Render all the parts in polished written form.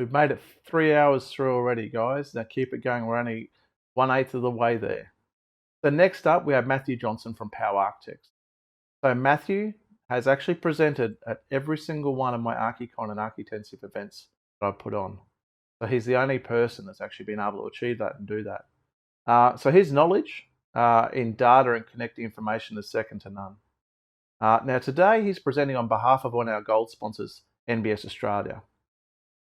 We've made it 3 hours through already, guys. Now keep it going. We're only 1/8 of the way there. So next up, we have Matthew Johnson from POWE Architects. So Matthew has actually presented at every single one of my Archicon and Architensive events that I've put on. So he's the only person that's actually been able to achieve that and do that. So his knowledge in data and connecting information is second to none. Now today he's presenting on behalf of one of our gold sponsors, NBS Australia.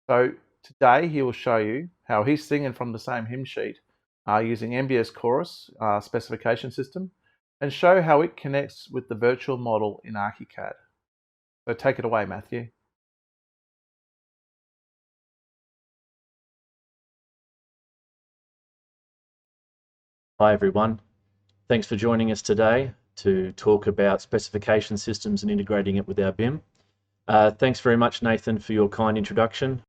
So today he will show you how he's singing from the same hymn sheet using NBS Chorus specification system, and show how it connects with the virtual model in Archicad. So take it away, Matthew. Hi everyone, thanks for joining us today to talk about specification systems and integrating it with our BIM. Thanks very much, Nathan, for your kind introduction.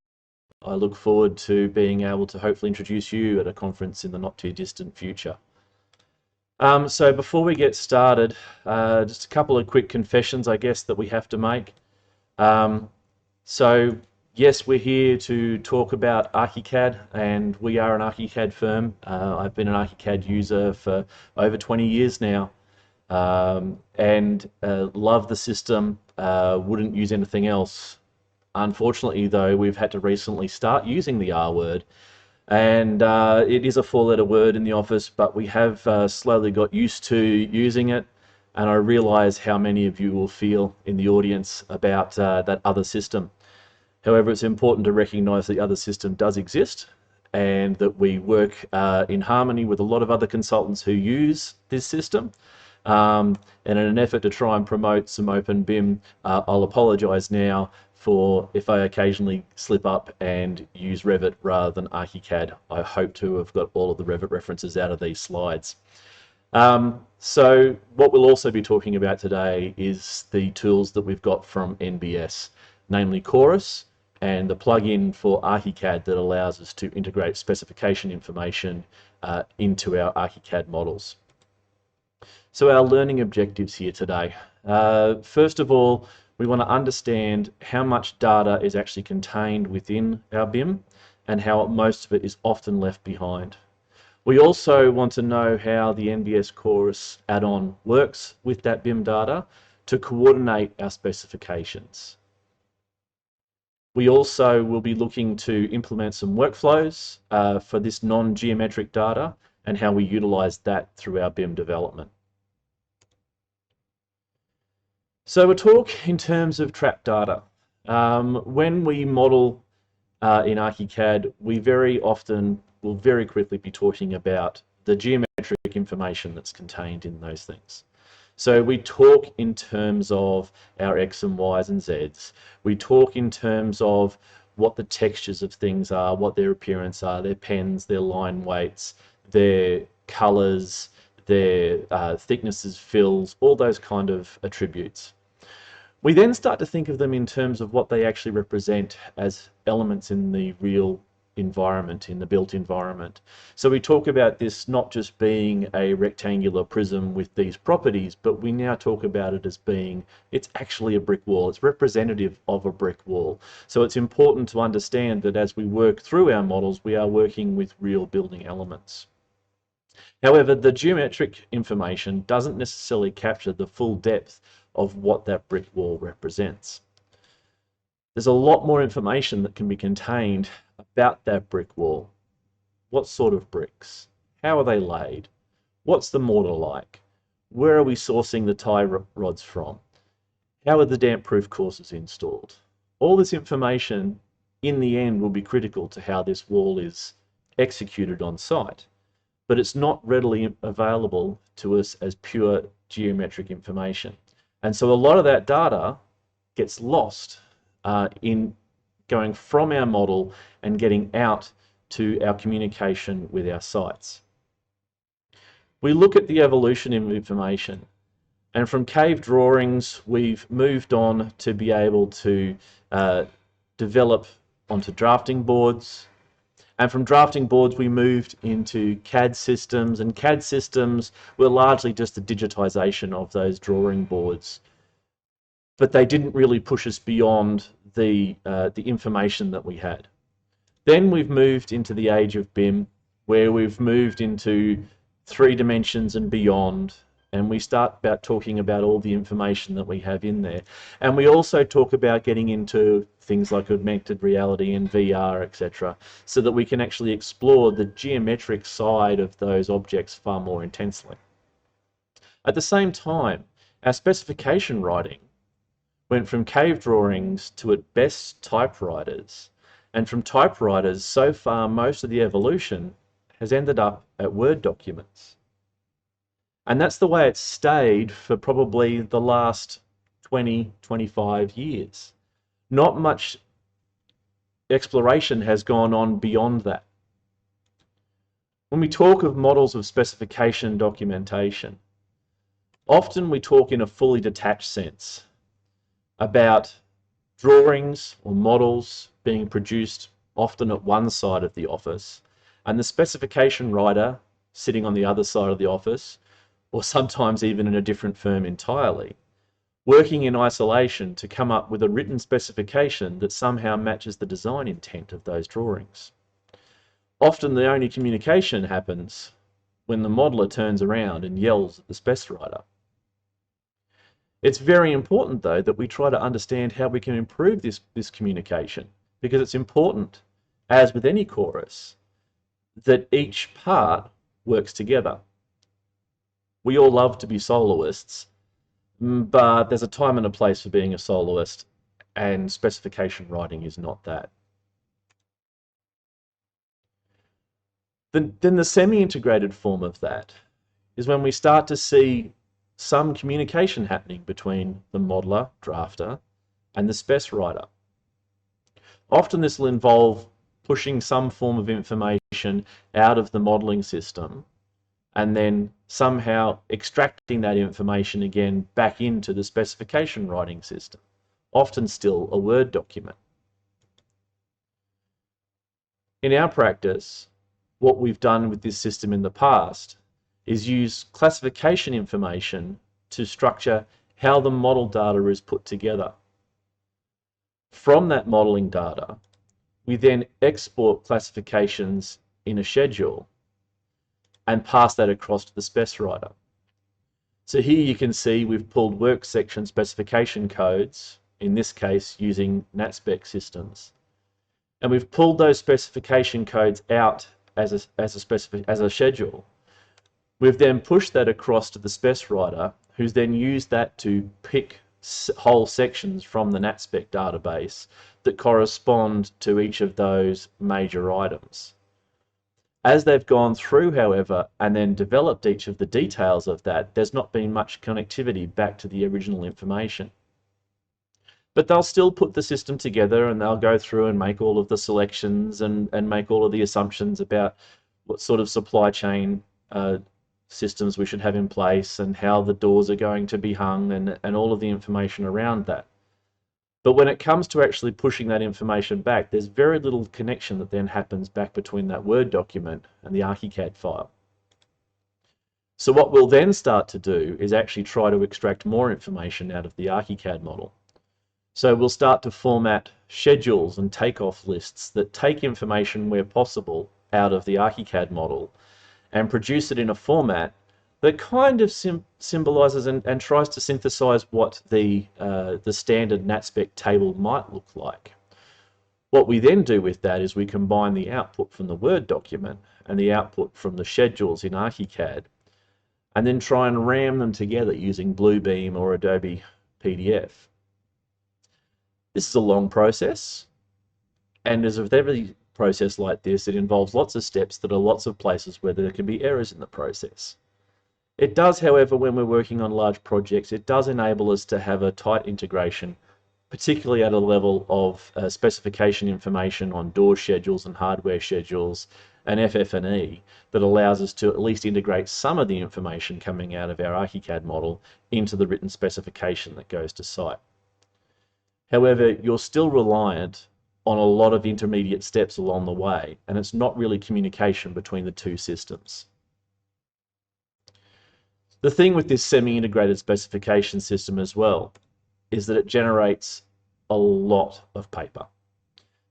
I look forward to being able to hopefully introduce you at a conference in the not too distant future. So before we get started, just a couple of quick confessions, I guess, that we have to make. So yes, we're here to talk about Archicad, and we are an Archicad firm. I've been an Archicad user for over 20 years now, and love the system, wouldn't use anything else. Unfortunately, though, we've had to recently start using the R word, and it is a 4-letter word in the office, but we have slowly got used to using it, and I realize how many of you will feel in the audience about that other system. However, it's important to recognize the other system does exist, and that we work in harmony with a lot of other consultants who use this system. And in an effort to try and promote some open BIM, I'll apologize now for if I occasionally slip up and use Revit rather than Archicad. I hope to have got all of the Revit references out of these slides. So what we'll also be talking about today is the tools that we've got from NBS, namely Chorus and the plugin for Archicad that allows us to integrate specification information into our Archicad models. So our learning objectives here today. First of all, we want to understand how much data is actually contained within our BIM and how most of it is often left behind. We also want to know how the NBS Chorus add-on works with that BIM data to coordinate our specifications. We also will be looking to implement some workflows for this non-geometric data and how we utilize that through our BIM development. So we'll talk in terms of trapped data. When we model in Archicad, we very often will very quickly be talking about the geometric information that's contained in those things. So we talk in terms of our X and Y's and Z's. We talk in terms of what the textures of things are, what their appearance are, their pens, their line weights, their colors, their thicknesses, fills, all those kind of attributes. We then start to think of them in terms of what they actually represent as elements in the real environment, in the built environment. So we talk about this not just being a rectangular prism with these properties, but we now talk about it as being, it's actually a brick wall. It's representative of a brick wall. So it's important to understand that as we work through our models, we are working with real building elements. However, the geometric information doesn't necessarily capture the full depth of what that brick wall represents. There's a lot more information that can be contained about that brick wall. What sort of bricks? How are they laid? What's the mortar like? Where are we sourcing the tie rods from? How are the damp-proof courses installed? All this information in the end will be critical to how this wall is executed on site, but it's not readily available to us as pure geometric information. And so a lot of that data gets lost in going from our model and getting out to our communication with our sites. We look at the evolution of information, and from cave drawings we've moved on to be able to develop onto drafting boards, and from drafting boards we moved into CAD systems, and CAD systems were largely just the digitization of those drawing boards. But they didn't really push us beyond the information that we had. Then we've moved into the age of BIM, where we've moved into 3 dimensions and beyond, and we start about talking about all the information that we have in there. And we also talk about getting into things like augmented reality and VR, etc., so that we can actually explore the geometric side of those objects far more intensely. At the same time, our specification writing went from cave drawings to, at best, typewriters. And from typewriters, so far, most of the evolution has ended up at Word documents. And that's the way it's stayed for probably the last 20, 25 years. Not much exploration has gone on beyond that. When we talk of models of specification documentation, often we talk in a fully detached sense about drawings or models being produced often at one side of the office, and the specification writer sitting on the other side of the office, or sometimes even in a different firm entirely, working in isolation to come up with a written specification that somehow matches the design intent of those drawings. Often the only communication happens when the modeler turns around and yells at the spec writer. It's very important, though, that we try to understand how we can improve this communication, because it's important, as with any chorus, that each part works together. We all love to be soloists, but there's a time and a place for being a soloist, and specification writing is not that. Then the semi-integrated form of that is when we start to see some communication happening between the modeler, drafter, and the spec writer. Often this will involve pushing some form of information out of the modeling system and then somehow extracting that information again back into the specification writing system, often still a Word document. In our practice, what we've done with this system in the past is use classification information to structure how the model data is put together. From that modeling data, we then export classifications in a schedule and pass that across to the spec writer. So here you can see we've pulled work section specification codes, in this case using NatSpec systems, and we've pulled those specification codes out as a schedule. We've then pushed that across to the spec writer, who's then used that to pick whole sections from the NatSpec database that correspond to each of those major items. As they've gone through, however, and then developed each of the details of that, there's not been much connectivity back to the original information. But they'll still put the system together, and they'll go through and make all of the selections and make all of the assumptions about what sort of supply chain systems we should have in place and how the doors are going to be hung and all of the information around that. But when it comes to actually pushing that information back, there's very little connection that then happens back between that Word document and the Archicad file. So what we'll then start to do is actually try to extract more information out of the Archicad model. So we'll start to format schedules and takeoff lists that take information where possible out of the Archicad model and produce it in a format that kind of symbolizes and tries to synthesize what the standard NatSpec table might look like. What we then do with that is we combine the output from the Word document and the output from the schedules in Archicad, and then try and ram them together using Bluebeam or Adobe PDF. This is a long process, and as with every process like this, it involves lots of steps that are lots of places where there can be errors in the process. It does, however, when we're working on large projects, it does enable us to have a tight integration, particularly at a level of specification information on door schedules and hardware schedules and FF&E, that allows us to at least integrate some of the information coming out of our Archicad model into the written specification that goes to site. However, you're still reliant on a lot of intermediate steps along the way, and it's not really communication between the two systems. The thing with this semi-integrated specification system as well is that it generates a lot of paper.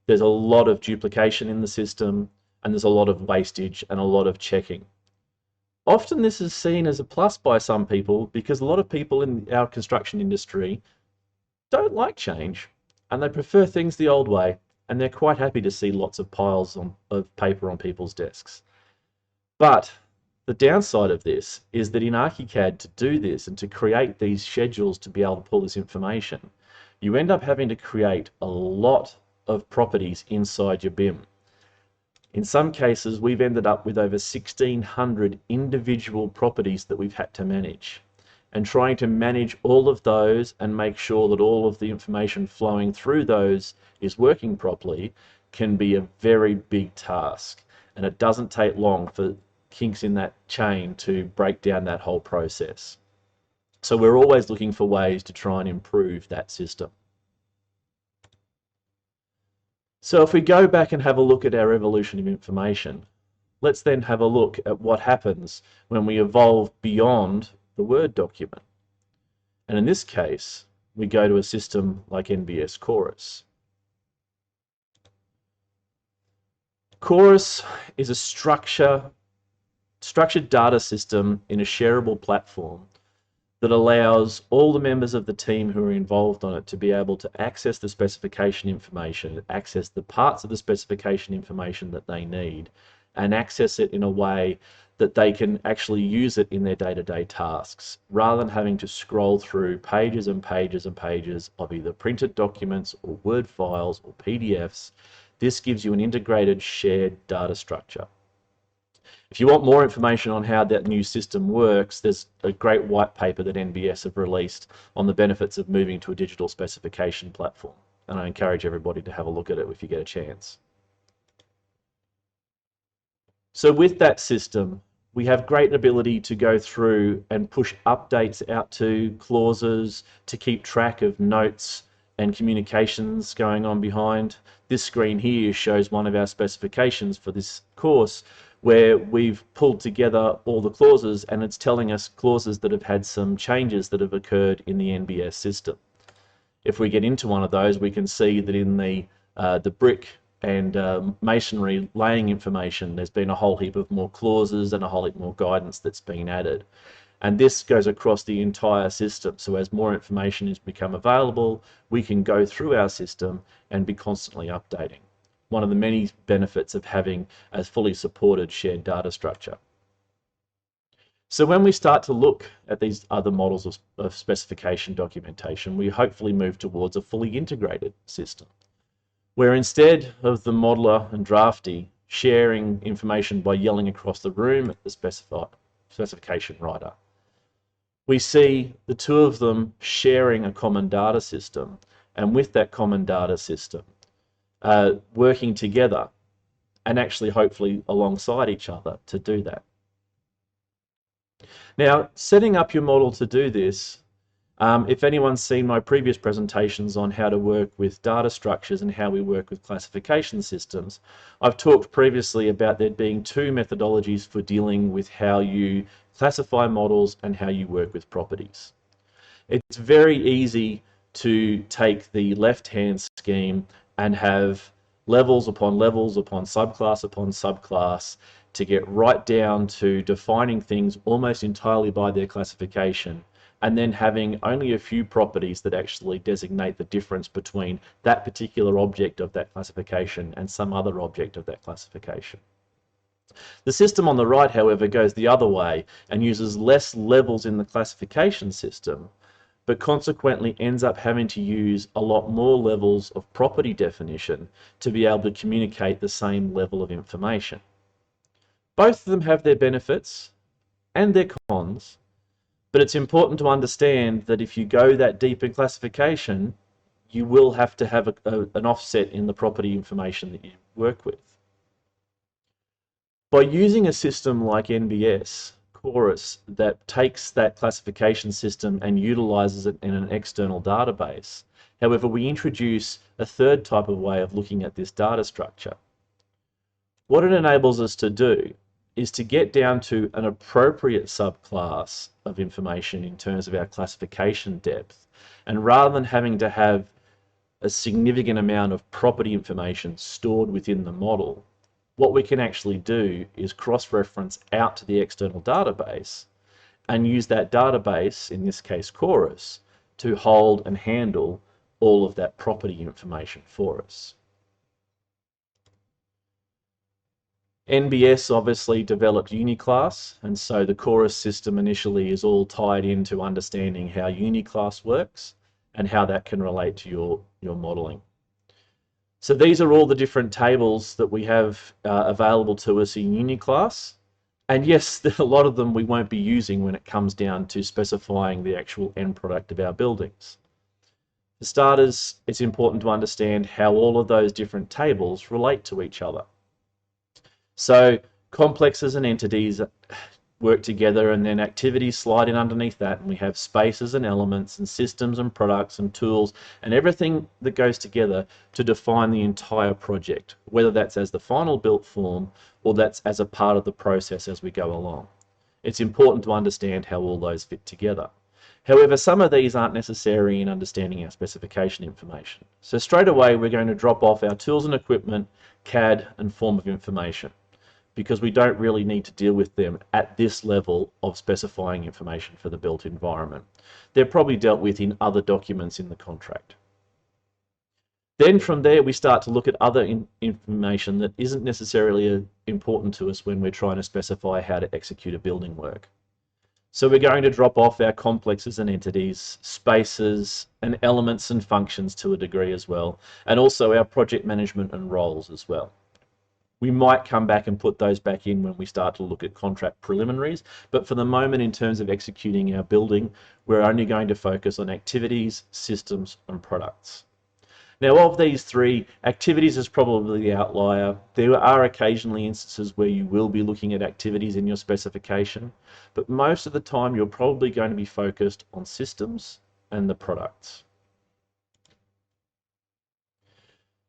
there's a lot of duplication in the system, and there's a lot of wastage and a lot of checking. Often this is seen as a plus by some people because a lot of people in our construction industry don't like change and they prefer things the old way, and they're quite happy to see lots of piles of paper on people's desks. But the downside of this is that in Archicad, to do this and to create these schedules to be able to pull this information, you end up having to create a lot of properties inside your BIM. In some cases, we've ended up with over 1,600 individual properties that we've had to manage. And trying to manage all of those and make sure that all of the information flowing through those is working properly can be a very big task. And it doesn't take long for kinks in that chain to break down that whole process. So we're always looking for ways to try and improve that system. So if we go back and have a look at our evolution of information, let's then have a look at what happens when we evolve beyond the Word document. And in this case, we go to a system like NBS Chorus. Chorus is a structured data system in a shareable platform that allows all the members of the team who are involved on it to be able to access the specification information, access the parts of the specification information that they need, and access it in a way that they can actually use it in their day-to-day tasks, rather than having to scroll through pages and pages and pages of either printed documents or Word files or PDFs. This gives you an integrated shared data structure. If you want more information on how that new system works, there's a great white paper that NBS have released on the benefits of moving to a digital specification platform. And I encourage everybody to have a look at it if you get a chance. So with that system, we have great ability to go through and push updates out to clauses, to keep track of notes and communications going on behind. This screen here shows one of our specifications for this course, where we've pulled together all the clauses, and it's telling us clauses that have had some changes that have occurred in the NBS system. If we get into one of those, we can see that in the brick and masonry laying information, there's been a whole heap of more clauses and a whole heap more guidance that's been added. And this goes across the entire system. So as more information has become available, we can go through our system and be constantly updating. One of the many benefits of having a fully supported shared data structure. So when we start to look at these other models of specification documentation, we hopefully move towards a fully integrated system, where instead of the modeler and draftee sharing information by yelling across the room at the specification writer, we see the two of them sharing a common data system, and with that common data system, working together and actually hopefully alongside each other to do that. Now, setting up your model to do this, if anyone's seen my previous presentations on how to work with data structures and how we work with classification systems, I've talked previously about there being two methodologies for dealing with how you classify models and how you work with properties. It's very easy to take the left-hand scheme and have levels upon subclass to get right down to defining things almost entirely by their classification, and then having only a few properties that actually designate the difference between that particular object of that classification and some other object of that classification. The system on the right, however, goes the other way and uses less levels in the classification system, but consequently ends up having to use a lot more levels of property definition to be able to communicate the same level of information. Both of them have their benefits and their cons, but it's important to understand that if you go that deep in classification, you will have to have an offset in the property information that you work with. By using a system like NBS Chorus that takes that classification system and utilizes it in an external database, however, we introduce a third type of way of looking at this data structure. What it enables us to do is to get down to an appropriate subclass of information in terms of our classification depth, and rather than having to have a significant amount of property information stored within the model, what we can actually do is cross-reference out to the external database and use that database, in this case Chorus, to hold and handle all of that property information for us. NBS obviously developed Uniclass, and so the Chorus system initially is all tied into understanding how Uniclass works and how that can relate to your modeling. So these are all the different tables that we have available to us in Uniclass. And yes, a lot of them we won't be using when it comes down to specifying the actual end product of our buildings. For starters, it's important to understand how all of those different tables relate to each other. So complexes and entities work together, and then activities slide in underneath that, and we have spaces and elements and systems and products and tools and everything that goes together to define the entire project, whether that's as the final built form or that's as a part of the process as we go along. It's important to understand how all those fit together. However, some of these aren't necessary in understanding our specification information. So straight away we're going to drop off our tools and equipment, CAD and form of information, because we don't really need to deal with them at this level of specifying information for the built environment. They're probably dealt with in other documents in the contract. Then from there we start to look at other information that isn't necessarily important to us when we're trying to specify how to execute a building work. So we're going to drop off our complexes and entities, spaces and elements and functions to a degree as well, and also our project management and roles as well. We might come back and put those back in when we start to look at contract preliminaries, but for the moment, in terms of executing our building, we're only going to focus on activities, systems, and products. Now, of these three, activities is probably the outlier. There are occasionally instances where you will be looking at activities in your specification, but most of the time you're probably going to be focused on systems and the products.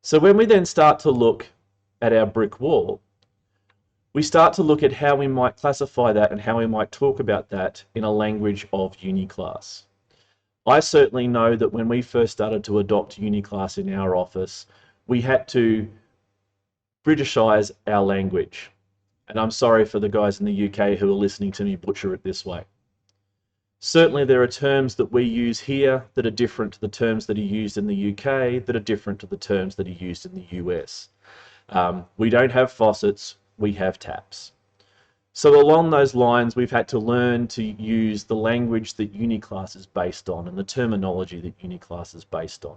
So when we then start to look at our brick wall, we start to look at how we might classify that and how we might talk about that in a language of Uniclass. I certainly know that when we first started to adopt Uniclass in our office, we had to Britishize our language. And I'm sorry for the guys in the UK who are listening to me butcher it this way. Certainly there are terms that we use here that are different to the terms that are used in the UK, that are different to the terms that are used in the US. We don't have faucets, we have taps. So along those lines, we've had to learn to use the language that Uniclass is based on and the terminology that Uniclass is based on.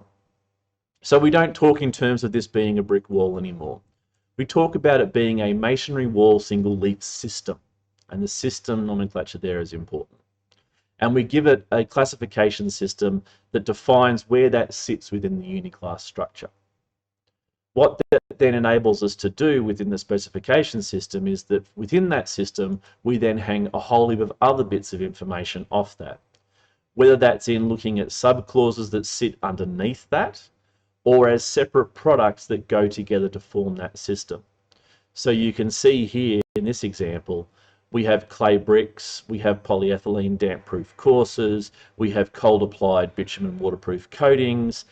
So we don't talk in terms of this being a brick wall anymore. We talk about it being a masonry wall single leaf system, and the system nomenclature there is important. And we give it a classification system that defines where that sits within the Uniclass structure. What that then enables us to do within the specification system is that within that system, we then hang a whole heap of other bits of information off that. Whether that's in looking at sub-clauses that sit underneath that, or as separate products that go together to form that system. So you can see here in this example, we have clay bricks, we have polyethylene damp-proof courses, we have cold-applied bitumen waterproof coatings,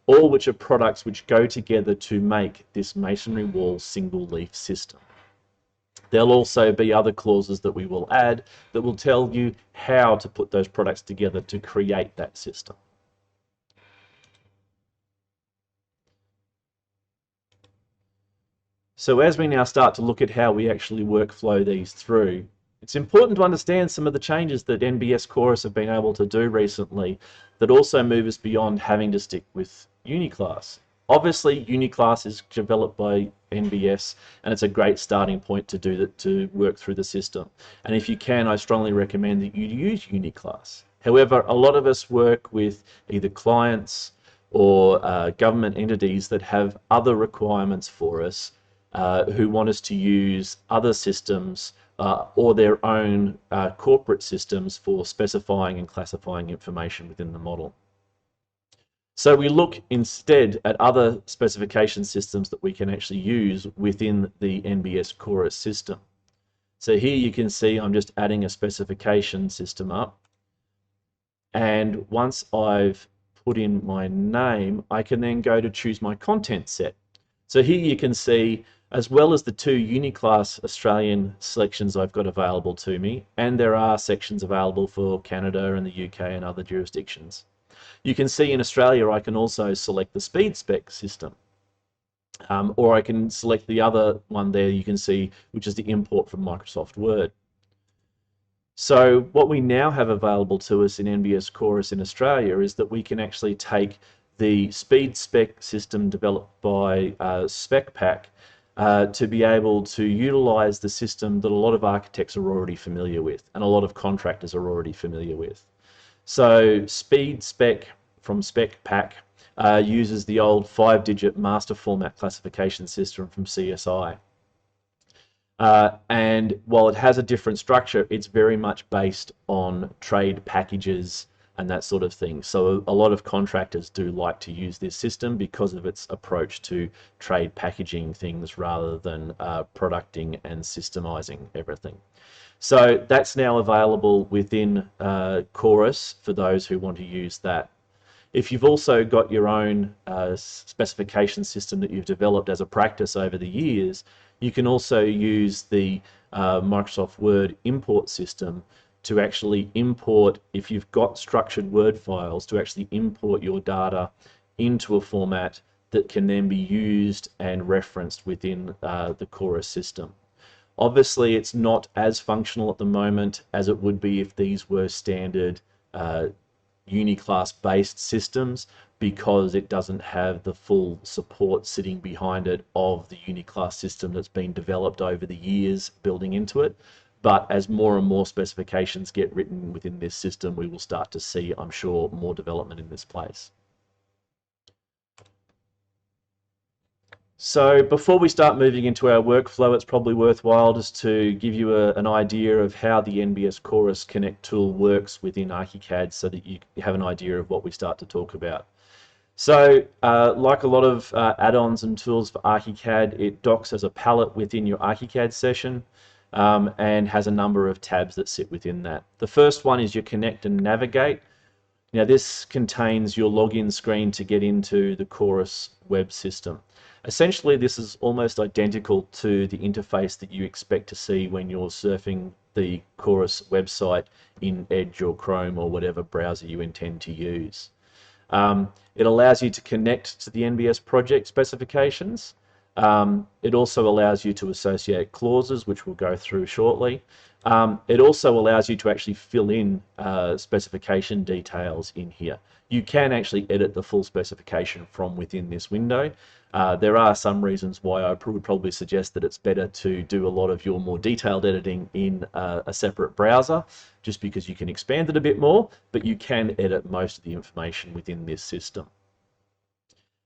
all which are products which go together to make this masonry wall single leaf system. There'll also be other clauses that we will add that will tell you how to put those products together to create that system. So as we now start to look at how we actually workflow these through, it's important to understand some of the changes that NBS Chorus have been able to do recently that also move us beyond having to stick with Uniclass. Obviously, Uniclass is developed by NBS, and it's a great starting point to do that, to work through the system. And if you can, I strongly recommend that you use Uniclass. However, a lot of us work with either clients or government entities that have other requirements for us, who want us to use other systems or their own corporate systems for specifying and classifying information within the model. So we look instead at other specification systems that we can actually use within the NBS Chorus system. So here you can see I'm just adding a specification system up. And once I've put in my name, I can then go to choose my content set. So here you can see, as well as the 2 Uniclass Australian selections I've got available to me, and there are sections available for Canada and the UK and other jurisdictions. You can see in Australia I can also select the speed spec system, or I can select the other one there you can see, which is the import from Microsoft Word. So what we now have available to us in NBS Chorus in Australia is that we can actually take the speed spec system developed by SpecPack to be able to utilize the system that a lot of architects are already familiar with and a lot of contractors are already familiar with. So speed spec from SpecPack uses the old 5-digit master format classification system from CSI. And while it has a different structure, it's very much based on trade packages and that sort of thing. So a lot of contractors do like to use this system because of its approach to trade packaging things rather than producting and systemizing everything. So that's now available within Chorus for those who want to use that. If you've also got your own specification system that you've developed as a practice over the years, you can also use the Microsoft Word import system to actually import, if you've got structured Word files, to actually import your data into a format that can then be used and referenced within the Chorus system. Obviously, it's not as functional at the moment as it would be if these were standard Uniclass based systems, because it doesn't have the full support sitting behind it of the Uniclass system that's been developed over the years building into it. But as more and more specifications get written within this system, we will start to see, I'm sure, more development in this place. So before we start moving into our workflow, it's probably worthwhile just to give you an idea of how the NBS Chorus Connect tool works within Archicad so that you have an idea of what we start to talk about. So like a lot of add-ons and tools for Archicad, it docks as a palette within your Archicad session and has a number of tabs that sit within that. The first one is your Connect and Navigate. Now this contains your login screen to get into the Chorus web system. Essentially, this is almost identical to the interface that you expect to see when you're surfing the Chorus website in Edge or Chrome or whatever browser you intend to use. It allows you to connect to the NBS project specifications. It also allows you to associate clauses, which we'll go through shortly. It also allows you to actually fill in specification details in here. You can actually edit the full specification from within this window. There are some reasons why I would probably suggest that it's better to do a lot of your more detailed editing in a separate browser, just because you can expand it a bit more, but you can edit most of the information within this system.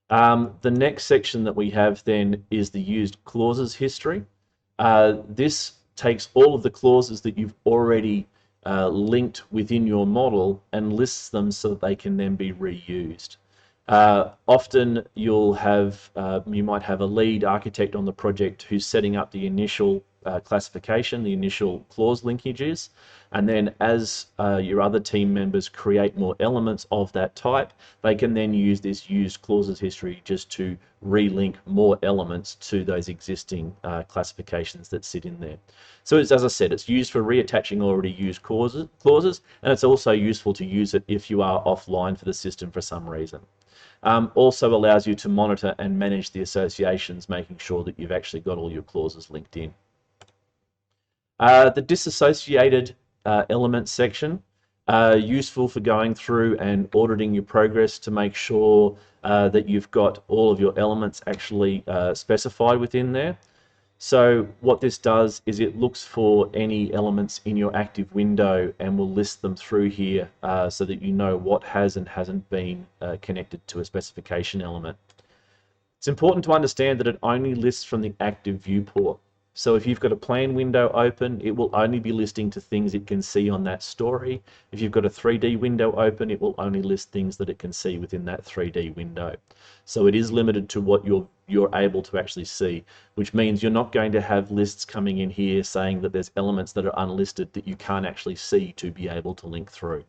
The next section that we have then is the used clauses history. This takes all of the clauses that you've already linked within your model and lists them so that they can then be reused. Often you'll have, you might have a lead architect on the project who's setting up the initial classification, the initial clause linkages, and then as your other team members create more elements of that type, they can then use this used clauses history just to relink more elements to those existing classifications that sit in there. So it's, as I said, it's used for reattaching already used clauses, and it's also useful to use it if you are offline for the system for some reason. Also allows you to monitor and manage the associations, making sure that you've actually got all your clauses linked in. The disassociated elements section, useful for going through and auditing your progress to make sure that you've got all of your elements actually specified within there. So what this does is it looks for any elements in your active window and will list them through here so that you know what has and hasn't been connected to a specification element. It's important to understand that it only lists from the active viewport. So if you've got a plan window open, it will only be listing to things it can see on that story. If you've got a 3D window open, it will only list things that it can see within that 3D window. So it is limited to what you're able to actually see, which means you're not going to have lists coming in here saying that there's elements that are unlisted that you can't actually see to be able to link through.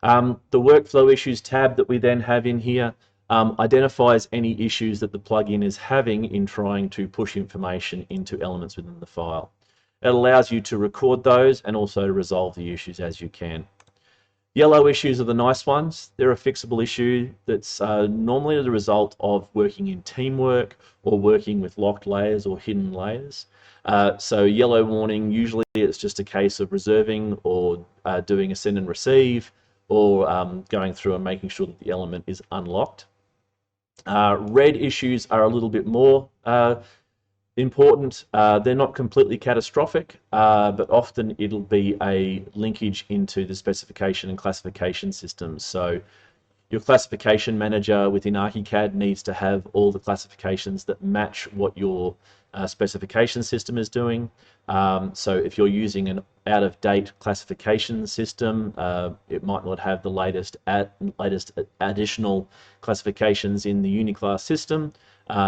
The workflow issues tab that we then have in here identifies any issues that the plugin is having in trying to push information into elements within the file. It allows you to record those and also resolve the issues as you can. Yellow issues are the nice ones. They're a fixable issue that's normally the result of working in teamwork or working with locked layers or hidden layers. So yellow warning, usually it's just a case of reserving or doing a send and receive, or going through and making sure that the element is unlocked. Red issues are a little bit more important. They're not completely catastrophic, but often it'll be a linkage into the specification and classification systems. So your classification manager within Archicad needs to have all the classifications that match what your specification system is doing. So if you're using an out-of-date classification system, it might not have the latest additional classifications in the uniclass system,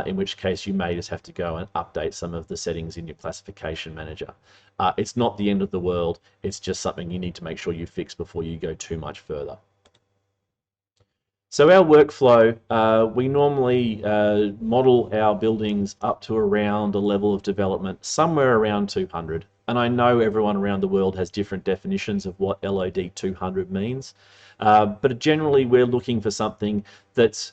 in which case you may just have to go and update some of the settings in your classification manager. It's not the end of the world, it's just something you need to make sure you fix before you go too much further. So our workflow, we normally model our buildings up to around a level of development somewhere around 200. And I know everyone around the world has different definitions of what LOD 200 means. But generally we're looking for something that's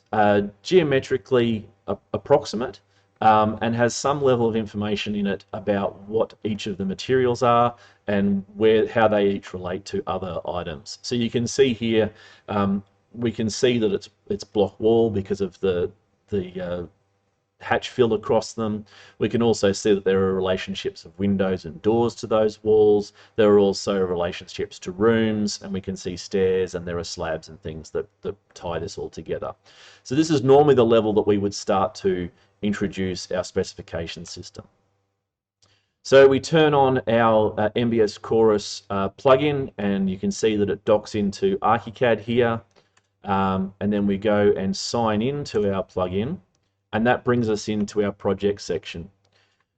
geometrically approximate and has some level of information in it about what each of the materials are and how they each relate to other items. So you can see here, we can see that it's block wall because of the hatch fill across them. We can also see that there are relationships of windows and doors to those walls. There are also relationships to rooms, and we can see stairs, and there are slabs and things that tie this all together. So this is normally the level that we would start to introduce our specification system. So we turn on our NBS Chorus plugin, and you can see that it docks into Archicad here. And then we go and sign in to our plugin, and that brings us into our project section.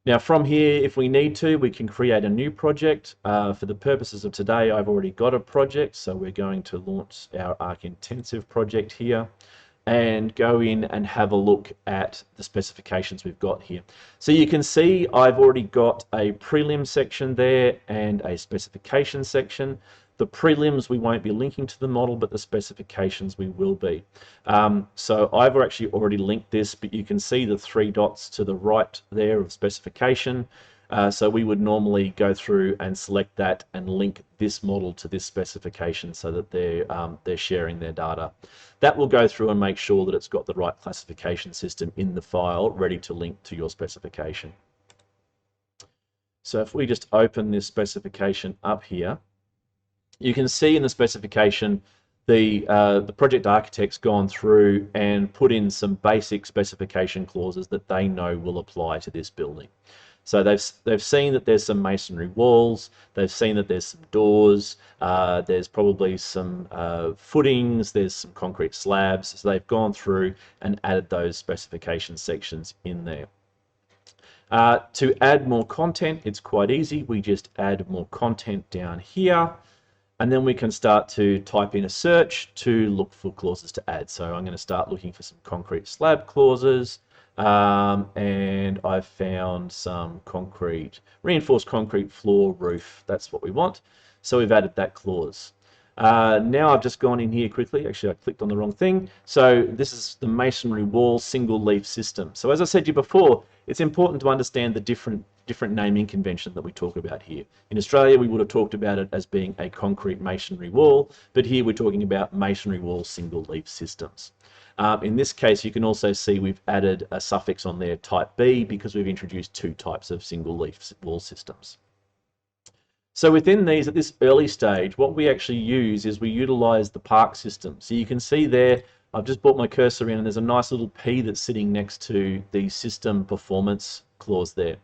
Now from here, if we need to, we can create a new project. For the purposes of today, I've already got a project, so we're going to launch our Arc Intensive project here and go in and have a look at the specifications we've got here. So you can see I've already got a prelim section there and a specification section. The prelims we won't be linking to the model, but the specifications we will be. So I've actually already linked this, but you can see the 3 dots to the right there of specification. So we would normally go through and select that and link this model to this specification so that they're sharing their data. That will go through and make sure that it's got the right classification system in the file ready to link to your specification. So if we just open this specification up here, you can see in the specification the project architect's gone through and put in some basic specification clauses that they know will apply to this building. So they've seen that there's some masonry walls, they've seen that there's some doors, there's probably some footings, there's some concrete slabs. So they've gone through and added those specification sections in there. To add more content, it's quite easy. We just add more content down here. And then we can start to type in a search to look for clauses to add. So I'm going to start looking for some concrete slab clauses, and I've found some reinforced concrete floor roof. That's what we want. So we've added that clause. Now I've just gone in here quickly. Actually, I clicked on the wrong thing. So this is the masonry wall single leaf system. So as I said to you before, it's important to understand the different naming convention that we talk about here. In Australia, we would have talked about it as being a concrete masonry wall, but here we're talking about masonry wall single leaf systems. In this case, you can also see we've added a suffix on there, type B, because we've introduced 2 types of single leaf wall systems. So within these, at this early stage, what we actually use is we utilize the park system. So you can see there, I've just brought my cursor in and there's a nice little P that's sitting next to the system performance clause there.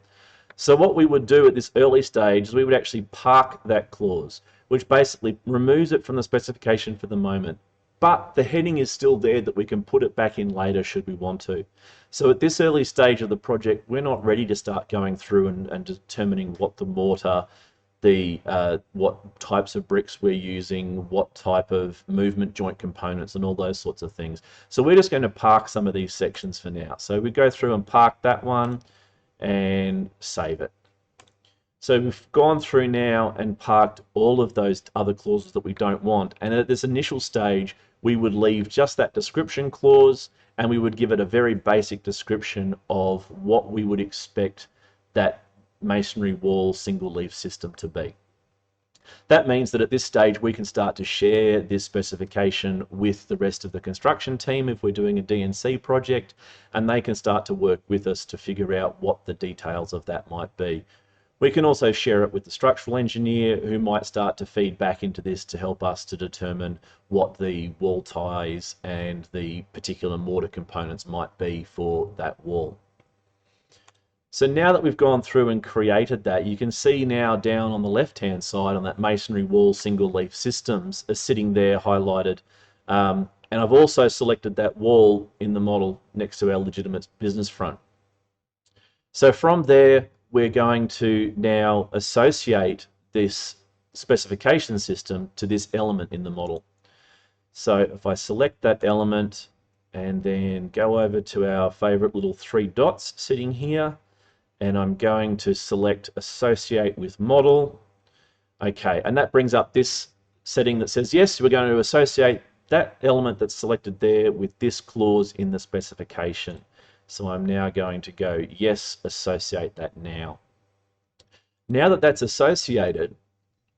So what we would do at this early stage is we would actually park that clause, which basically removes it from the specification for the moment. But the heading is still there that we can put it back in later should we want to. So at this early stage of the project, we're not ready to start going through and determining what the mortar what types of bricks we're using, what type of movement joint components, and all those sorts of things. So we're just going to park some of these sections for now. So we go through and park that one and save it. So we've gone through now and parked all of those other clauses that we don't want. And at this initial stage, we would leave just that description clause, and we would give it a very basic description of what we would expect that masonry wall single leaf system to be. That means that at this stage we can start to share this specification with the rest of the construction team if we're doing a DNC project, and they can start to work with us to figure out what the details of that might be. We can also share it with the structural engineer, who might start to feed back into this to help us to determine what the wall ties and the particular mortar components might be for that wall. So now that we've gone through and created that, you can see now down on the left-hand side on that masonry wall single leaf systems are sitting there highlighted. And I've also selected that wall in the model next to our legitimate business front. So from there, we're going to now associate this specification system to this element in the model. So if I select that element and then go over to our favorite little 3 dots sitting here, and I'm going to select associate with model. Okay, and that brings up this setting that says, yes, we're going to associate that element that's selected there with this clause in the specification. So I'm now going to go, yes, associate that now. Now that that's associated,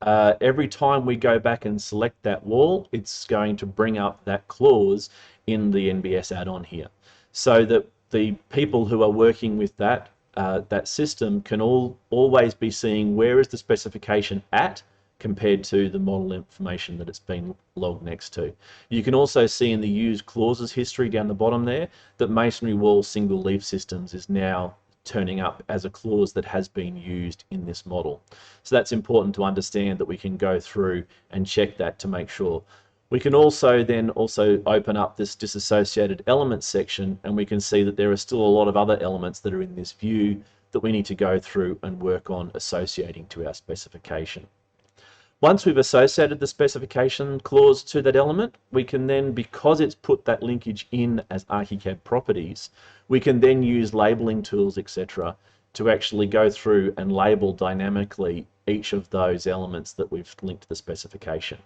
every time we go back and select that wall, it's going to bring up that clause in the NBS add-on here, so that the people who are working with that system can always be seeing where is the specification at compared to the model information that it's been logged next to. You can also see in the used clauses history down the bottom there that masonry wall single leaf systems is now turning up as a clause that has been used in this model. So that's important to understand, that we can go through and check that to make sure. We can also then open up this disassociated elements section, and we can see that there are still a lot of other elements that are in this view that we need to go through and work on associating to our specification. Once we've associated the specification clause to that element, we can then, because it's put that linkage in as Archicad properties, we can then use labeling tools, etc., to actually go through and label dynamically each of those elements that we've linked to the specification.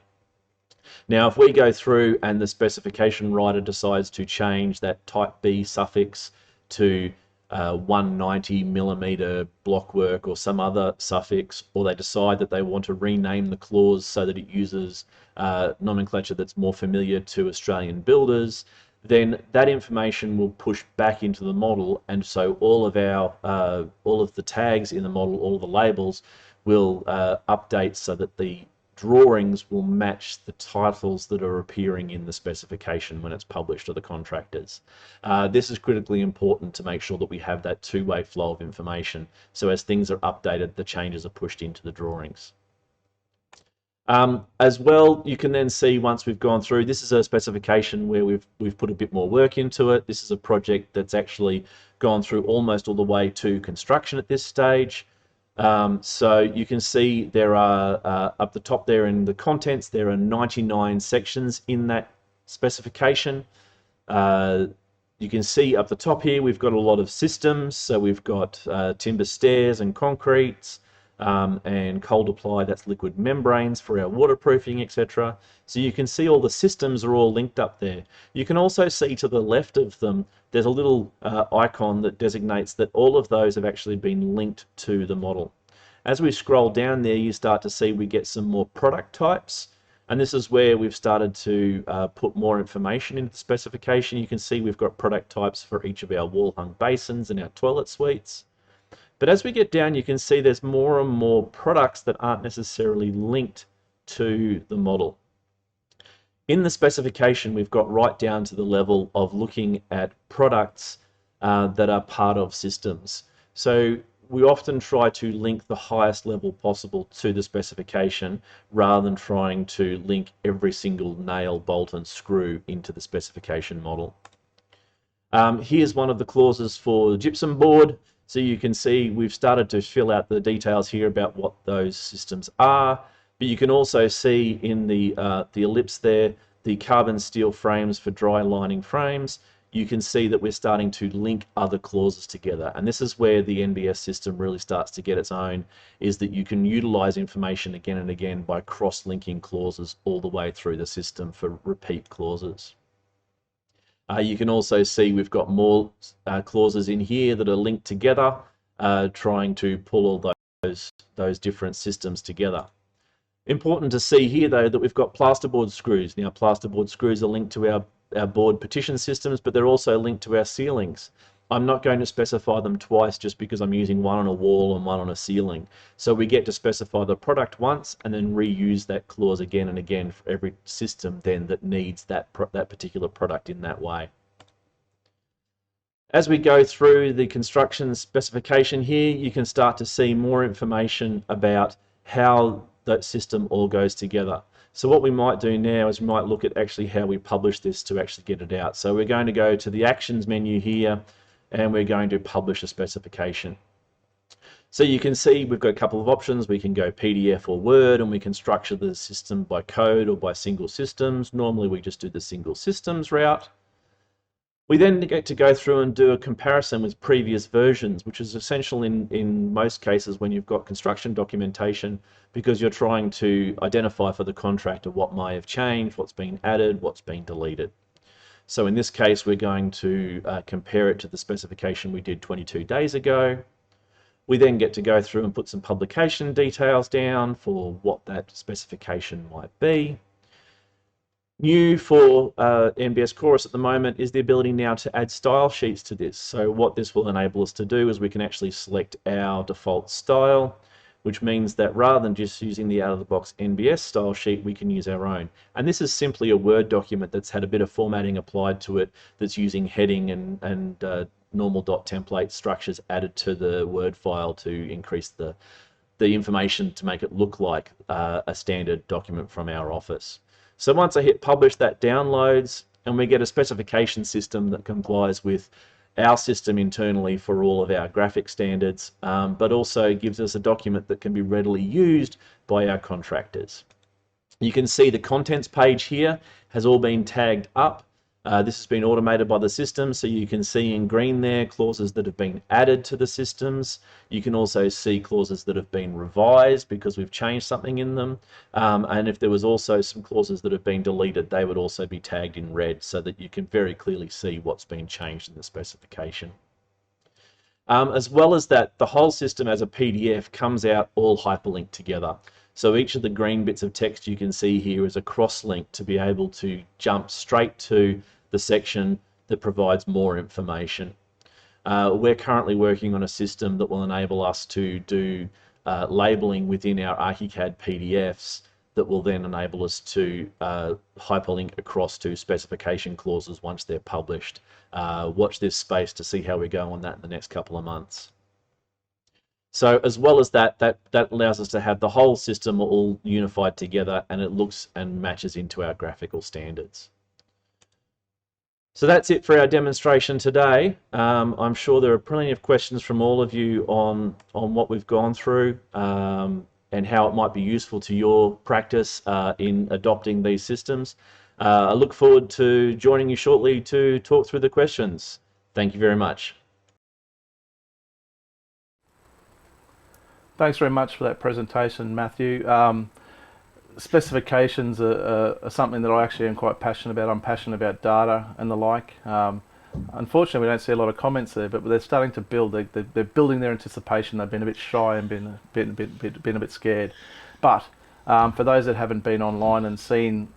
Now, if we go through and the specification writer decides to change that type B suffix to 190mm blockwork or some other suffix, or they decide that they want to rename the clause so that it uses nomenclature that's more familiar to Australian builders, then that information will push back into the model, and so all of the tags in the model, all of the labels, will update so that the drawings will match the titles that are appearing in the specification when it's published to the contractors. This is critically important to make sure that we have that two-way flow of information, so as things are updated, the changes are pushed into the drawings. As well, you can then see, once we've gone through, this is a specification where we've put a bit more work into it. This is a project that's actually gone through almost all the way to construction at this stage. So you can see there are, up the top there in the contents, there are 99 sections in that specification. You can see up the top here, we've got a lot of systems. So we've got timber stairs and concretes, and cold apply, that's liquid membranes for our waterproofing, etc. So you can see all the systems are all linked up there. You can also see to the left of them, there's a little icon that designates that all of those have actually been linked to the model. As we scroll down there, you start to see we get some more product types. And this is where we've started to put more information into the specification. You can see we've got product types for each of our wall-hung basins and our toilet suites. But as we get down, you can see there's more and more products that aren't necessarily linked to the model. In the specification, we've got right down to the level of looking at products that are part of systems. So we often try to link the highest level possible to the specification rather than trying to link every single nail, bolt and screw into the specification model. Here's one of the clauses for gypsum board. So you can see we've started to fill out the details here about what those systems are, but you can also see in the ellipse there, the carbon steel frames for dry lining frames. You can see that we're starting to link other clauses together. And this is where the NBS system really starts to get its own, is that you can utilize information again and again by cross-linking clauses all the way through the system for repeat clauses. You can also see we've got more clauses in here that are linked together, trying to pull all those different systems together. Important to see here though that we've got plasterboard screws. Now plasterboard screws are linked to our board partition systems, but they're also linked to our ceilings. I'm not going to specify them twice just because I'm using one on a wall and one on a ceiling. So we get to specify the product once and then reuse that clause again and again for every system then that needs that particular product in that way. As we go through the construction specification here, you can start to see more information about how that system all goes together. So what we might do now is we might look at actually how we publish this to actually get it out. So we're going to go to the actions menu here and we're going to publish a specification. So you can see we've got a couple of options. We can go PDF or Word, and we can structure the system by code or by single systems. Normally we just do the single systems route. We then get to go through and do a comparison with previous versions, which is essential in most cases when you've got construction documentation, because you're trying to identify for the contractor what may have changed, what's been added, what's been deleted. So in this case, we're going to compare it to the specification we did 22 days ago. We then get to go through and put some publication details down for what that specification might be. New for NBS Chorus at the moment is the ability now to add style sheets to this. So what this will enable us to do is we can actually select our default style, which means that rather than just using the out-of-the-box NBS style sheet, we can use our own. And this is simply a Word document that's had a bit of formatting applied to it, that's using heading and normal dot template structures added to the Word file to increase the information to make it look like a standard document from our office. So once I hit publish, that downloads and we get a specification system that complies with our system internally for all of our graphic standards, but also gives us a document that can be readily used by our contractors. You can see the contents page here has all been tagged up. This has been automated by the system, so you can see in green there clauses that have been added to the systems. You can also see clauses that have been revised because we've changed something in them. And if there was also some clauses that have been deleted, they would also be tagged in red so that you can very clearly see what's been changed in the specification. As well as that, the whole system as a PDF comes out all hyperlinked together. So each of the green bits of text you can see here is a cross-link to be able to jump straight to the section that provides more information. We're currently working on a system that will enable us to do labeling within our Archicad PDFs that will then enable us to hyperlink across to specification clauses once they're published. Watch this space to see how we go on that in the next couple of months. So as well as that allows us to have the whole system all unified together, and it looks and matches into our graphical standards. So that's it for our demonstration today. I'm sure there are plenty of questions from all of you on what we've gone through and how it might be useful to your practice in adopting these systems. I look forward to joining you shortly to talk through the questions. Thank you very much. Thanks very much for that presentation, Matthew. Specifications are something that I actually am quite passionate about. I'm passionate about data and the like. Unfortunately, we don't see a lot of comments there, but they're starting to build. They're building their anticipation. They've been a bit shy and been a bit scared. But for those that haven't been online and seen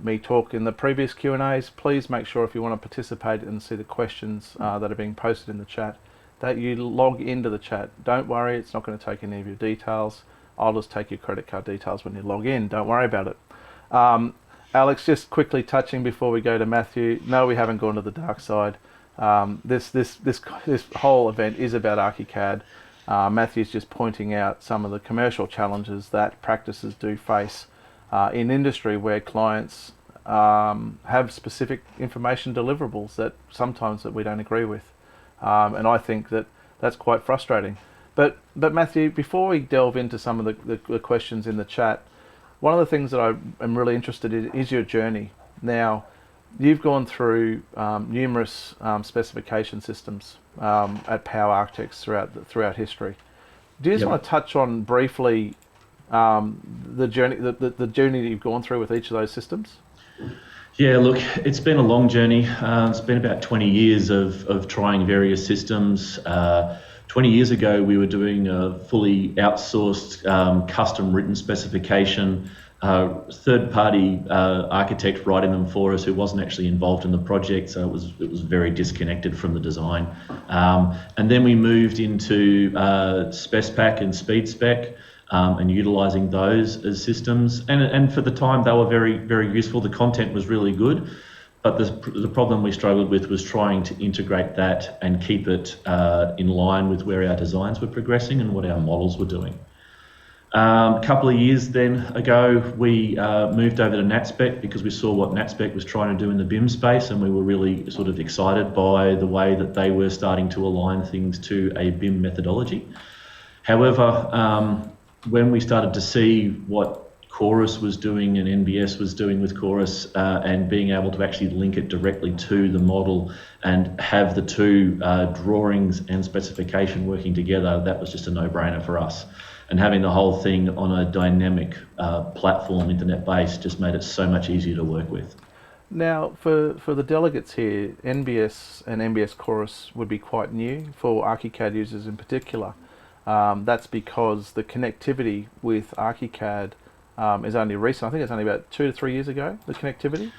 me talk in the previous Q&As, please make sure if you want to participate and see the questions that are being posted in the chat, that you log into the chat. Don't worry, it's not going to take any of your details. I'll just take your credit card details when you log in. Don't worry about it. Alex, just quickly touching before we go to Matthew. No, we haven't gone to the dark side. This whole event is about Archicad. Matthew's just pointing out some of the commercial challenges that practices do face in industry where clients have specific information deliverables that sometimes that we don't agree with. And I think that that's quite frustrating. But Matthew, before we delve into some of the questions in the chat, one of the things that I am really interested in is your journey. Now, you've gone through numerous specification systems at POWE Architects throughout history. Do you just want to touch on briefly the journey that you've gone through with each of those systems? Yeah, look, it's been a long journey. It's been about 20 years of trying various systems. 20 years ago, we were doing a fully outsourced, custom written specification, third-party architect writing them for us who wasn't actually involved in the project, so it was very disconnected from the design. And then we moved into SpecPack and SpeedSpec, and utilising those as systems. And for the time, they were very, very useful. The content was really good. But the problem we struggled with was trying to integrate that and keep it in line with where our designs were progressing and what our models were doing. A couple of years ago, we moved over to NatSpec because we saw what NatSpec was trying to do in the BIM space, and we were really sort of excited by the way that they were starting to align things to a BIM methodology. However, when we started to see what Chorus was doing and NBS was doing with Chorus, and being able to actually link it directly to the model and have the two drawings and specification working together, that was just a no-brainer for us. And having the whole thing on a dynamic platform, internet-based, just made it so much easier to work with. Now, for the delegates here, NBS and NBS Chorus would be quite new for Archicad users in particular. That's because the connectivity with Archicad is only recent. I think it's only about 2 to 3 years ago, the connectivity.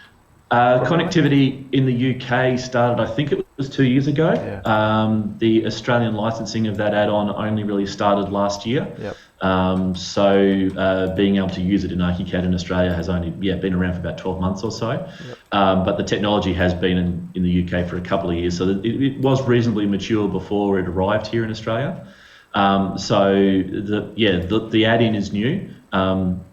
Connectivity in the UK started, I think it was 2 years ago. Yeah. The Australian licensing of that add-on only really started last year. Yep. So being able to use it in Archicad in Australia has only been around for about 12 months or so. Yep. But the technology has been in the UK for a couple of years, so it was reasonably mature before it arrived here in Australia. So the add-in is new.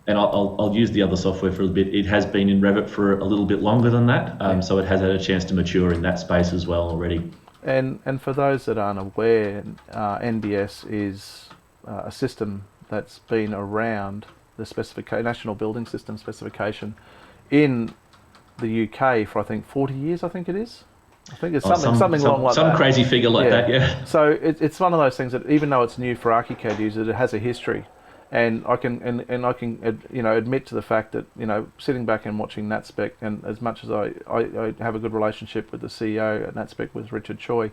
And I'll use the other software for a bit. It has been in Revit for a little bit longer than that, so it has had a chance to mature in that space as well already. And for those that aren't aware, NBS is a system that's been around the National Building System specification in the UK for I think 40 years. I think it is. I think it's something along like that. Some crazy figure like that, yeah. So it's one of those things that even though it's new for Archicad users, it has a history. And I can admit to the fact that sitting back and watching NatSpec, and as much as I have a good relationship with the CEO at NatSpec with Richard Choi,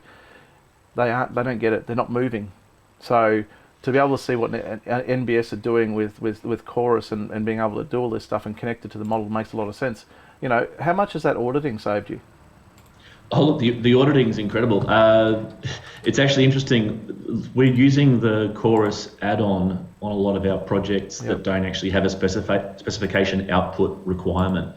they don't get it. They're not moving. So to be able to see what NBS are doing with Chorus and being able to do all this stuff and connect it to the model makes a lot of sense. How much has that auditing saved you? Oh, look, the auditing is incredible. It's actually interesting. We're using the Chorus add-on on a lot of our projects that don't actually have a specification output requirement,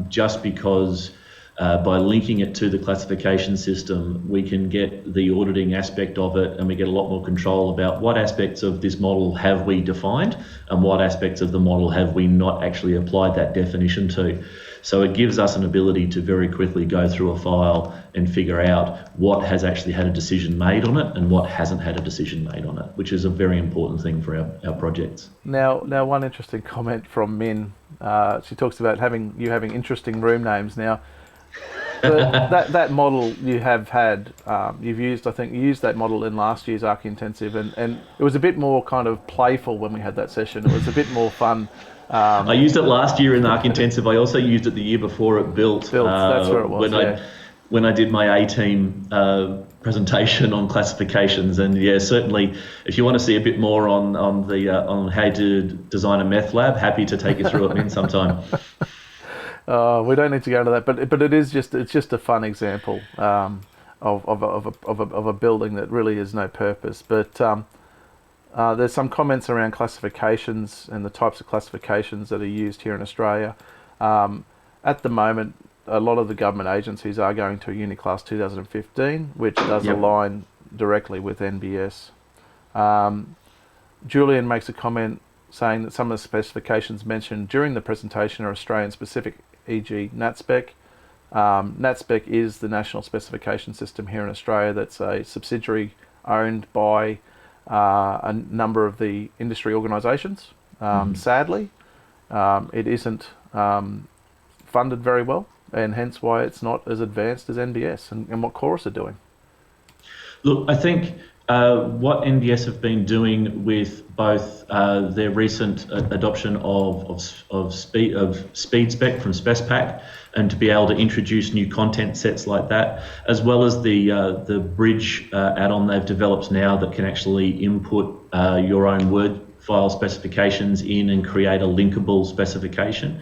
just because by linking it to the classification system, we can get the auditing aspect of it, and we get a lot more control about what aspects of this model have we defined and what aspects of the model have we not actually applied that definition to. So it gives us an ability to very quickly go through a file and figure out what has actually had a decision made on it and what hasn't had a decision made on it, which is a very important thing for our projects. Now one interesting comment from Min. She talks about having interesting room names. Now, that model you have had, you used that model in last year's Archi-Intensive, and it was a bit more kind of playful when we had that session. It was a bit more fun. I used it last year in the Archi-Intensive. I also used it the year before it built. That's where it was. When I did my A-team presentation on classifications, and certainly, if you want to see a bit more on how to design a meth lab, happy to take you through it in sometime. We don't need to go into that, but it's just a fun example of a building that really has no purpose. But there's some comments around classifications and the types of classifications that are used here in Australia. At the moment, a lot of the government agencies are going to Uniclass 2015, which does align directly with NBS. Julian makes a comment saying that some of the specifications mentioned during the presentation are Australian specific, e.g. NatSpec. NatSpec is the national specification system here in Australia that's a subsidiary owned by a number of the industry organisations. Sadly, it isn't funded very well, and hence why it's not as advanced as NBS and what Chorus are doing. Look, I think what NBS have been doing with both their recent adoption of speed spec from SpecPack, and to be able to introduce new content sets like that, as well as the bridge add-on they've developed now that can actually input your own Word file specifications in and create a linkable specification,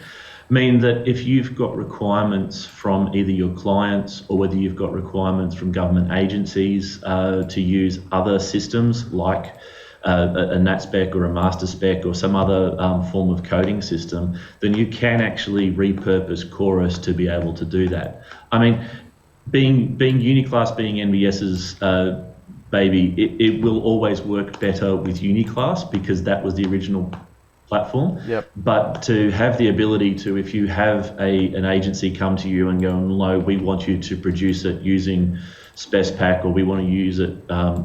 mean that if you've got requirements from either your clients or whether you've got requirements from government agencies to use other systems like a NatSpec or a MasterSpec or some other form of coding system, then you can actually repurpose Chorus to be able to do that. I mean, being Uniclass, being NBS's baby, it will always work better with Uniclass because that was the original platform. Yep. But to have the ability to, if you have an agency come to you and go, no, we want you to produce it using SpecPack, or we want to use it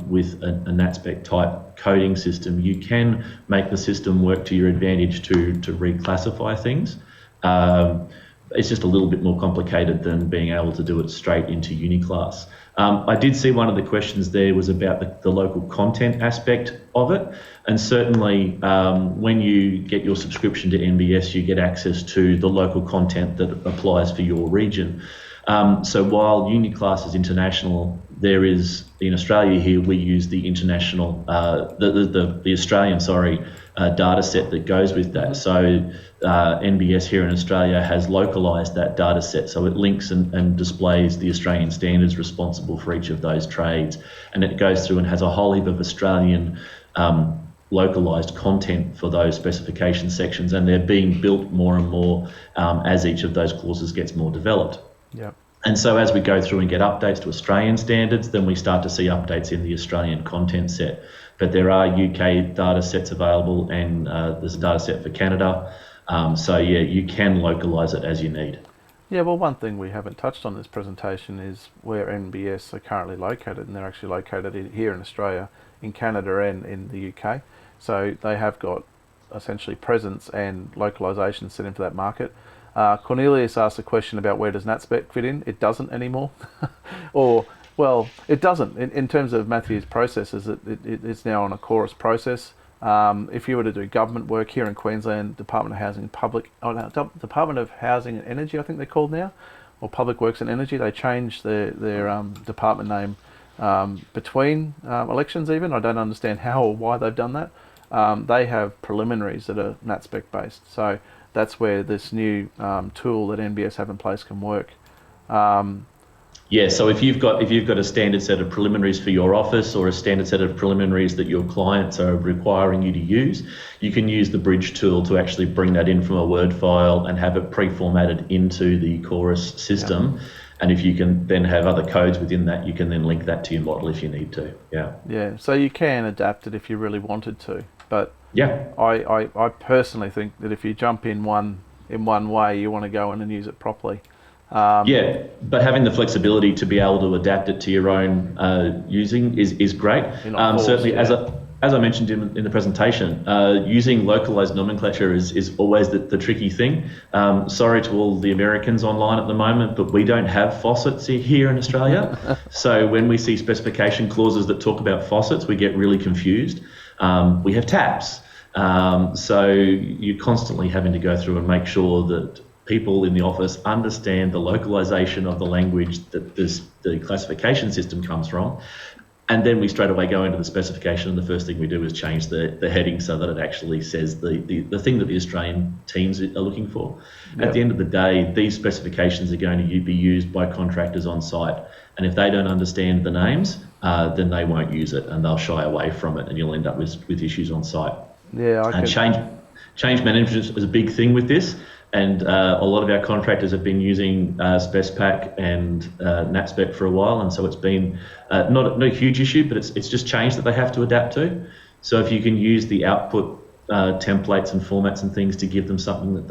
with a NatSpec type coding system, you can make the system work to your advantage to reclassify things. It's just a little bit more complicated than being able to do it straight into Uniclass. I did see one of the questions there was about the local content aspect of it, and certainly when you get your subscription to NBS, you get access to the local content that applies for your region. So while Uniclass is international, there is, in Australia here, we use the international, the Australian, data set that goes with that. So NBS here in Australia has localised that data set, so it links and displays the Australian standards responsible for each of those trades, and it goes through and has a whole heap of Australian localised content for those specification sections, and they're being built more and more as each of those clauses gets more developed. Yeah. And so as we go through and get updates to Australian standards, then we start to see updates in the Australian content set. But there are UK data sets available, and there's a data set for Canada. So yeah, you can localise it as you need. Yeah, well, one thing we haven't touched on this presentation is where NBS are currently located, and they're actually located here in Australia, in Canada and in the UK. So they have got essentially presence and localisation set into that market. Cornelius asked a question about where does NatSpec fit in. It doesn't anymore. Or, well, it doesn't. In terms of Matthew's processes, it's now on a Chorus process. If you were to do government work here in Queensland, Department of Housing Department of Housing and Energy, I think they're called now, or Public Works and Energy, they changed their department name between elections even. I don't understand how or why they've done that. They have preliminaries that are NatSpec based. So that's where this new tool that NBS have in place can work. Yeah, so if you've got a standard set of preliminaries for your office, or a standard set of preliminaries that your clients are requiring you to use, you can use the bridge tool to actually bring that in from a Word file and have it pre-formatted into the Chorus system. Yeah. And if you can then have other codes within that, you can then link that to your model if you need to. Yeah. Yeah, so you can adapt it if you really wanted to. But yeah, I personally think that if you jump in one way, you want to go in and use it properly. Yeah, but having the flexibility to be able to adapt it to your own using is great. Certainly, yeah. As I mentioned in the presentation, using localized nomenclature is always the tricky thing. Sorry to all the Americans online at the moment, but we don't have faucets here in Australia. So when we see specification clauses that talk about faucets, we get really confused. We have taps. So you're constantly having to go through and make sure that people in the office understand the localization of the language that the classification system comes from. And then we straight away go into the specification, and the first thing we do is change the heading so that it actually says the thing that the Australian teams are looking for. Yep. At the end of the day, these specifications are going to be used by contractors on site. And if they don't understand the names, then they won't use it, and they'll shy away from it, and you'll end up with issues on site. Yeah, change management is a big thing with this. And a lot of our contractors have been using SpecPack and NatSpec for a while, and so it's been not a huge issue, but it's just change that they have to adapt to. So if you can use the output templates and formats and things to give them something that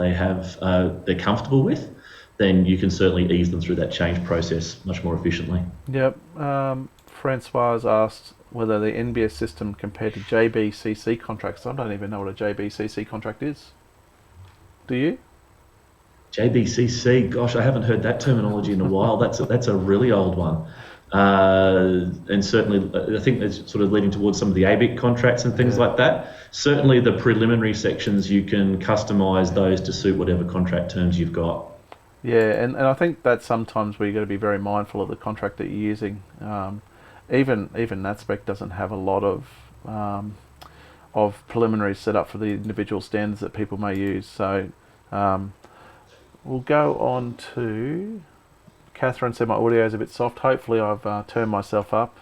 they're comfortable with, then you can certainly ease them through that change process much more efficiently. Yep. Francois asked whether the NBS system compared to JBCC contracts. I don't even know what a JBCC contract is. Do you? JBCC, gosh, I haven't heard that terminology in a while. That's a really old one. And certainly, I think it's sort of leading towards some of the ABIC contracts and things like that. Certainly, the preliminary sections, you can customise those to suit whatever contract terms you've got. Yeah, and I think that sometimes we've got to be very mindful of the contract that you're using. Even that spec doesn't have a lot of preliminaries set up for the individual standards that people may use. So we'll go on to Catherine. Said my audio is a bit soft. Hopefully I've turned myself up,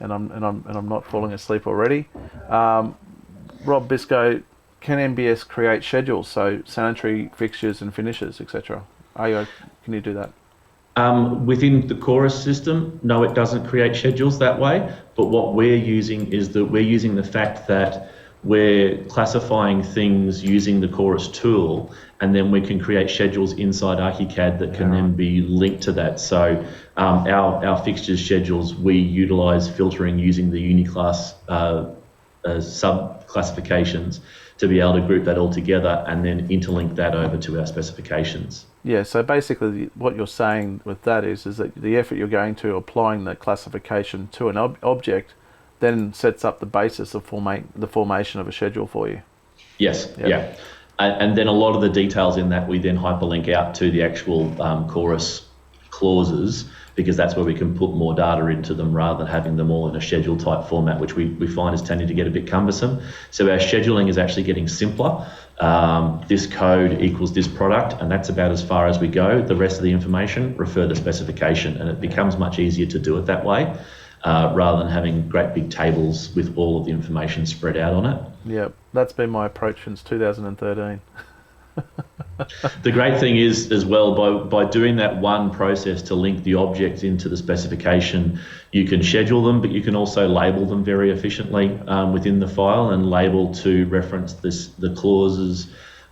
and I'm not falling asleep already. Rob Bisco, can NBS create schedules, so sanitary fixtures and finishes, etc.? Can you do that? Within the Chorus system, no, it doesn't create schedules that way. But what we're using is that we're using the fact that we're classifying things using the Chorus tool, and then we can create schedules inside Archicad that can then be linked to that. So our fixtures schedules, we utilise filtering using the Uniclass sub-classifications to be able to group that all together and then interlink that over to our specifications. Yeah, so basically what you're saying with that is that the effort you're going to applying the classification to an object then sets up the basis of the formation of a schedule for you. Yes, yeah. And then a lot of the details in that we then hyperlink out to the actual Chorus clauses, because that's where we can put more data into them rather than having them all in a schedule type format, which we find is tending to get a bit cumbersome. So our scheduling is actually getting simpler. This code equals this product, and that's about as far as we go. The rest of the information, refer the specification, and it becomes much easier to do it that way, rather than having great big tables with all of the information spread out on it. Yeah, that's been my approach since 2013. The great thing is as well, by doing that one process to link the objects into the specification, you can schedule them, but you can also label them very efficiently within the file, and label to reference the clauses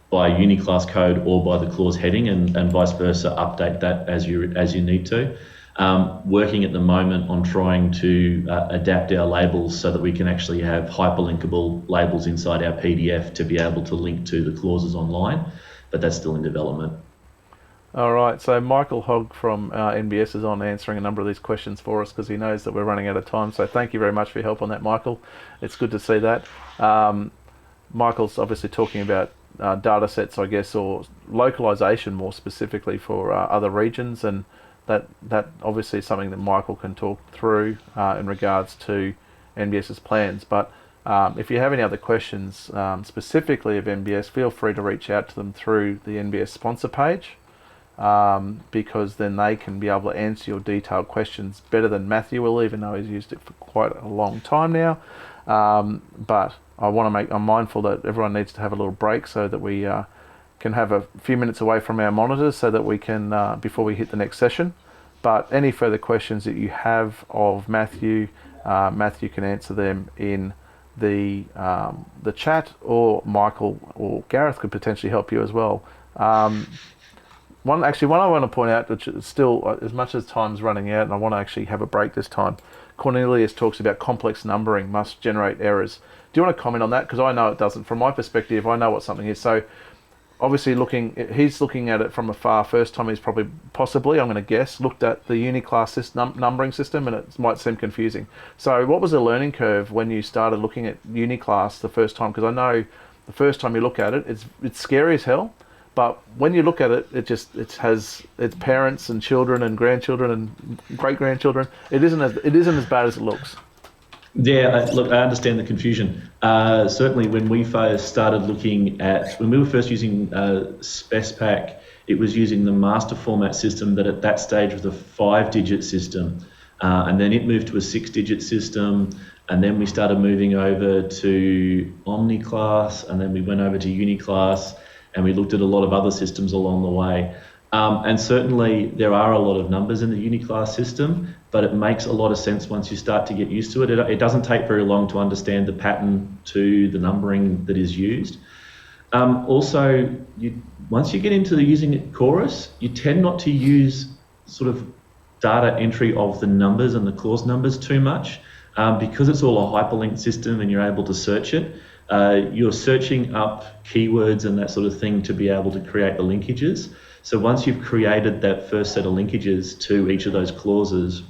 by Uniclass code or by the clause heading, and vice versa, update that as you need to. Working at the moment on trying to adapt our labels so that we can actually have hyperlinkable labels inside our PDF to be able to link to the clauses online, but that's still in development. All right, so Michael Hogg from NBS is on answering a number of these questions for us because he knows that we're running out of time. So thank you very much for your help on that, Michael. It's good to see that. Michael's obviously talking about data sets, I guess, or localization more specifically for other regions, and that obviously is something that Michael can talk through in regards to NBS's plans. But if you have any other questions specifically of NBS, feel free to reach out to them through the NBS sponsor page, because then they can be able to answer your detailed questions better than Matthew will, even though he's used it for quite a long time now. But I'm mindful that everyone needs to have a little break so that we can have a few minutes away from our monitors so that we can, before we hit the next session. But any further questions that you have of Matthew, Matthew can answer them in the chat, or Michael or Gareth could potentially help you as well. One I want to point out, which is still, as much as time's running out and I want to actually have a break this time, Cornelius talks about complex numbering must generate errors. Do you want to comment on that? Because I know it doesn't. From my perspective, I know what something is. So obviously he's looking at it from afar. First time he's possibly, I'm going to guess, looked at the Uniclass numbering system, and it might seem confusing. So what was the learning curve when you started looking at Uniclass the first time? Because I know the first time you look at it, it's scary as hell. But when you look at it, it has its parents and children and grandchildren and great grandchildren. It isn't as bad as it looks. Yeah, look, I understand the confusion. Certainly, when we first when we were first using SpecPack, it was using the master format system that at that stage was a 5-digit system, and then it moved to a 6-digit system, and then we started moving over to Omniclass, and then we went over to Uniclass, and we looked at a lot of other systems along the way. And certainly there are a lot of numbers in the Uniclass system, but it makes a lot of sense once you start to get used to it. It doesn't take very long to understand the pattern to the numbering that is used. Also, once you get into using Chorus, you tend not to use sort of data entry of the numbers and the clause numbers too much. because it's all a hyperlinked system and you're able to search it, you're searching up keywords and that sort of thing to be able to create the linkages. So once you've created that first set of linkages to each of those clauses,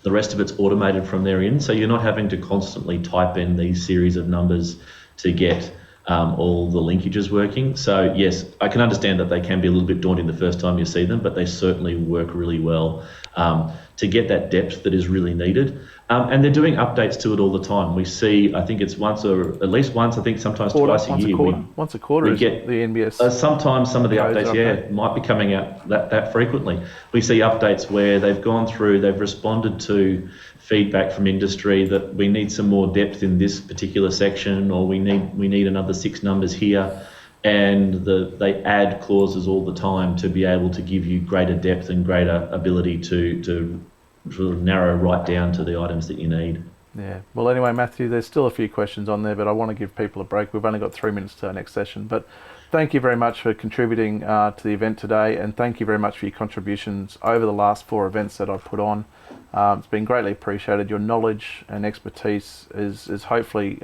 the rest of it's automated from there in. So you're not having to constantly type in these series of numbers to get all the linkages working. So yes, I can understand that they can be a little bit daunting the first time you see them, but they certainly work really well to get that depth that is really needed. And they're doing updates to it all the time. We see, I think it's once or at least once, I think sometimes twice a year. Once a quarter we is get the NBS. Sometimes some of the updates, might be coming out that frequently. We see updates where they've gone through, they've responded to feedback from industry that we need some more depth in this particular section, or we need another 6 numbers here, and they add clauses all the time to be able to give you greater depth and greater ability to sort of narrow right down to the items that you need. Yeah. Well, anyway, Matthew, there's still a few questions on there, but I want to give people a break. We've only got 3 minutes to our next session. But thank you very much for contributing to the event today, and thank you very much for your contributions over the last 4 events that I've put on. It's been greatly appreciated. Your knowledge and expertise is hopefully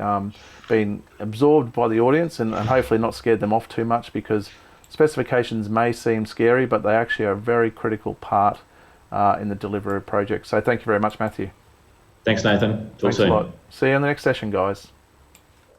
been absorbed by the audience and hopefully not scared them off too much, because specifications may seem scary, but they actually are a very critical part in the delivery of projects. So thank you very much, Matthew. Thanks, Nathan. Talk Thanks soon. a lot. See you in the next session, guys.